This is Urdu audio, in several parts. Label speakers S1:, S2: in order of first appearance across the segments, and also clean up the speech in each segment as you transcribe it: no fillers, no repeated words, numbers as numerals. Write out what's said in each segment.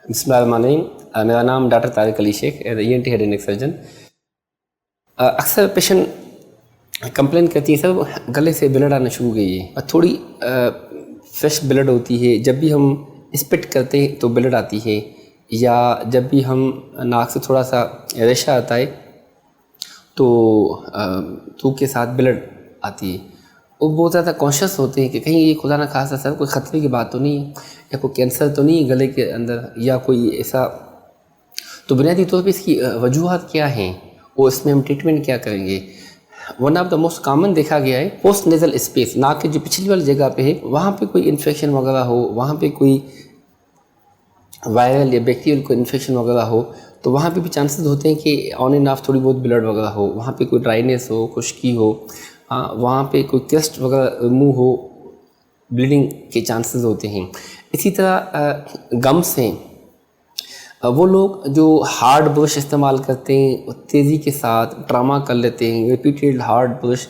S1: بسم اللہ الرحمن الرحیم. میرا نام doctor Tariq Ali Sheikh is a ENT head and neck surgeon. اکثر پیشنٹ کمپلین کرتی ہیں سر گلے سے بلڈ آنا شروع ہو گئی ہے اور تھوڑی فریش بلڈ ہوتی ہے. جب بھی ہم اسپٹ کرتے ہیں تو بلڈ آتی ہے, یا جب بھی ہم ناک سے تھوڑا سا ریشہ آتا ہے تو تھوک کے ساتھ بلڈ آتی ہے. وہ بہت زیادہ کانشیس ہوتے ہیں کہ کہیں یہ خدا نہ خواستہ سر کوئی خطرے کی بات تو نہیں ہے, یا کوئی کینسر تو نہیں ہے گلے کے اندر, یا کوئی ایسا. تو بنیادی طور پہ اس کی وجوہات کیا ہیں اور اس میں ہم ٹریٹمنٹ کیا کریں گے. One of the most common دیکھا گیا ہے پوسٹ نیزل اسپیس, ناک کی جو پچھلی والی جگہ پہ ہے وہاں پہ کوئی انفیکشن وغیرہ ہو, وہاں پہ کوئی وائرل یا بیکٹیریل کوئی انفیکشن وغیرہ ہو تو وہاں پہ بھی چانسز ہوتے ہیں کہ آن اینڈ آف تھوڑی بہت بلڈ وغیرہ ہو. وہاں پہ کوئی ڈرائینس ہو, خشکی ہو, وہاں پہ کوئی کرسٹ وغیرہ منہ ہو, بلیڈنگ کے چانسز ہوتے ہیں. اسی طرح گمس ہیں, وہ لوگ جو ہارڈ برش استعمال کرتے ہیں تیزی کے ساتھ ڈرامہ کر لیتے ہیں, ریپیٹیڈ ہارڈ برش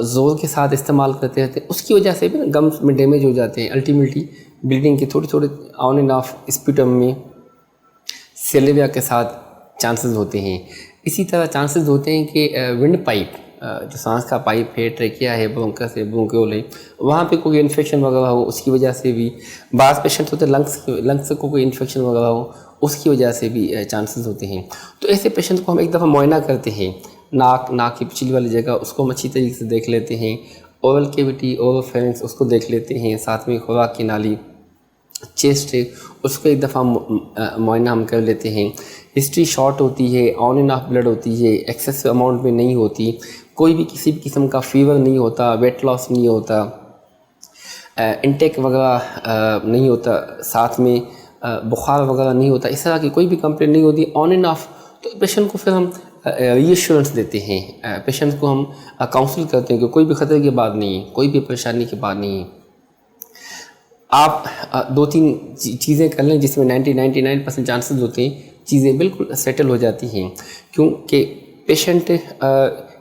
S1: زور کے ساتھ استعمال کرتے رہتے ہیں, اس کی وجہ سے بھی گمس میں ڈیمیج ہو جاتے ہیں. الٹیمیٹلی بلیڈنگ کے تھوڑے تھوڑے آن اینڈ آف اسپیٹم میں سیلیویا کے ساتھ چانسز ہوتے ہیں. اسی طرح چانسز ہوتے ہیں کہ ونڈ پائپ, جو سانس کا پائپ ہے, ٹریکیا ہے, برونکس ہے, برونکیول ہے, وہاں پہ کوئی انفیکشن وغیرہ ہو, اس کی وجہ سے بھی. بعض پیشنٹ ہوتے ہیں لنگس کو کوئی انفیکشن وغیرہ ہو, اس کی وجہ سے بھی چانسز ہوتے ہیں. تو ایسے پیشنٹ کو ہم ایک دفعہ معائنہ کرتے ہیں, ناک کی پچھلی والی جگہ اس کو ہم اچھی طریقے سے دیکھ لیتے ہیں, اورل کیویٹی, اورل فیرنکس اس کو دیکھ لیتے ہیں, ساتھ میں خوراک کی نالی, چیسٹ ہے, اس کو ایک دفعہ معائنہ ہم کر لیتے ہیں. ہسٹری شارٹ ہوتی ہے, آن اینڈ آف بلڈ ہوتی ہے, ایکسیسو اماؤنٹ میں نہیں ہوتی, کوئی بھی کسی بھی قسم کا فیور نہیں ہوتا, ویٹ لاس نہیں ہوتا, انٹیک وغیرہ نہیں ہوتا, ساتھ میں بخار وغیرہ نہیں ہوتا, اس طرح کی کوئی بھی کمپلین نہیں ہوتی آن اینڈ آف. تو پیشنٹ کو پھر ہم ری ایشورنس دیتے ہیں, پیشنٹ کو ہم کاؤنسل کرتے ہیں کہ کوئی بھی خطرے کی بات نہیں ہے, کوئی بھی پریشانی کی بات نہیں ہے. آپ 2-3 چیزیں کر لیں جس میں 99% چانسز ہوتے ہیں چیزیں بالکل سیٹل ہو جاتی ہیں, کیونکہ پیشنٹ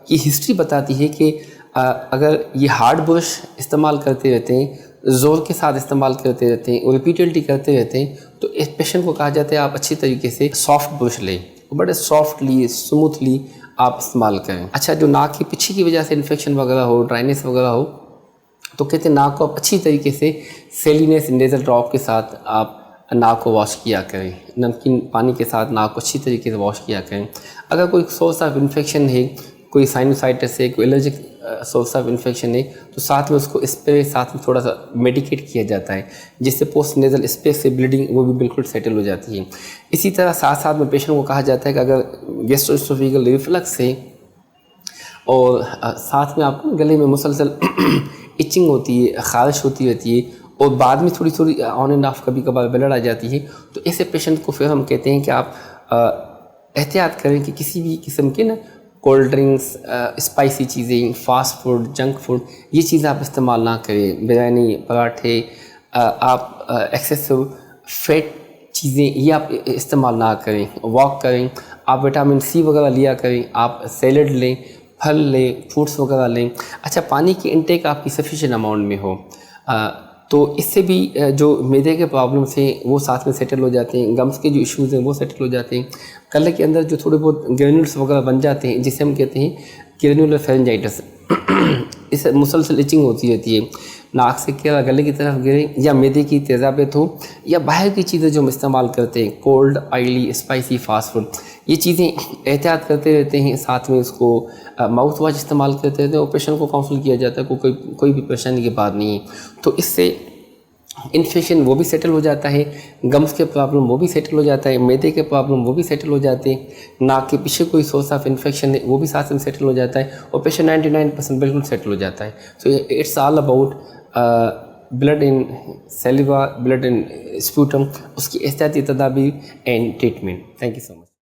S1: کی ہسٹری بتاتی ہے کہ اگر یہ ہارڈ برش استعمال کرتے رہتے ہیں, زور کے ساتھ استعمال کرتے رہتے ہیں اور ریپیٹیڈلی کرتے رہتے ہیں, تو اس پیشنٹ کو کہا جاتا ہے آپ اچھی طریقے سے سافٹ برش لیں, بڑے سافٹلی اسموتھلی آپ استعمال کریں. اچھا, جو ناک کی پچھی کی وجہ سے انفیکشن وغیرہ ہو, ڈرائنس وغیرہ ہو, تو کہتے ہیں ناک کو آپ اچھی طریقے سے سیلینس نیزل ڈراپ کے ساتھ آپ ناک کو واش کیا کریں, نمکین پانی کے ساتھ ناک کو اچھی طریقے سے واش کیا کریں. اگر کوئی سورس آف انفیکشن ہے, کوئی سائنوسائٹس ہے, کوئی الرجک سورس آف انفیکشن ہے, تو ساتھ میں اس کو اسپرے ساتھ میں تھوڑا سا میڈیکیٹ کیا جاتا ہے, جس سے پوسٹ نیزل اسپیس سے بلیڈنگ وہ بھی بالکل سیٹل ہو جاتی ہے. اسی طرح ساتھ میں پیشنٹ کو کہا جاتا ہے کہ اگر گیسٹرواسوفیگل ریفلکس ہے اور ساتھ میں آپ کو گلے میں مسلسل ایچنگ ہوتی ہے, خارش ہوتی رہتی ہے, اور بعد میں تھوڑی آن اینڈ آف کبھی کبھار بلڈ آ جاتی ہے, تو ایسے پیشنٹ کو پھر ہم کہتے ہیں کہ آپ احتیاط کریں کہ کسی بھی قسم کے کولڈ ڈرنکس, اسپائسی چیزیں, فاسٹ فوڈ, جنک فوڈ, یہ چیزیں آپ استعمال نہ کریں. بریانی, پراٹھے, آپ ایکسیسو فیٹ چیزیں یہ آپ استعمال نہ کریں. واک کریں, آپ وٹامن C وغیرہ لیا کریں, آپ سیلڈ لیں, پھل لیں, فروٹس وغیرہ لیں. اچھا, پانی کی انٹیک آپ کی سفیشینٹ اماؤنٹ میں ہو, تو اس سے بھی جو میدے کے پرابلمس ہیں وہ ساتھ میں سیٹل ہو جاتے ہیں, گمس کے جو ایشوز ہیں وہ سیٹل ہو جاتے ہیں. گلے کے اندر جو تھوڑے بہت گرینولس وغیرہ بن جاتے ہیں جسے ہم کہتے ہیں گرینولر فیرنجائٹس, اس سے مسلسل ایچنگ ہوتی رہتی ہے, ناک سے کیا گلے کی طرف گرے, یا میدے کی تیزابیت ہو, یا باہر کی چیزیں جو ہم استعمال کرتے ہیں کولڈ, آئلی, اسپائسی, فاسٹ فوڈ, یہ چیزیں احتیاط کرتے رہتے ہیں. ساتھ میں اس کو ماؤتھ واش استعمال کرتے رہتے ہیں, اور پیشنٹ کو کاؤنسل کیا جاتا ہے کوئی بھی پریشانی کی بات نہیں ہے. تو اس سے انفیکشن وہ بھی سیٹل ہو جاتا ہے, گمس کے پرابلم وہ بھی سیٹل ہو جاتا ہے, میدے کے پرابلم وہ بھی سیٹل ہو جاتے ہیں, ناک کے پیچھے کوئی سورس آف انفیکشن ہے وہ بھی ساتھ میں سیٹل ہو جاتا ہے, اور پیشنٹ 99% بالکل سیٹل ہو جاتا ہے. So it's all about blood in saliva, blood in sputum, اس کی احتیاطی تدابیر and treatment. Thank you so much.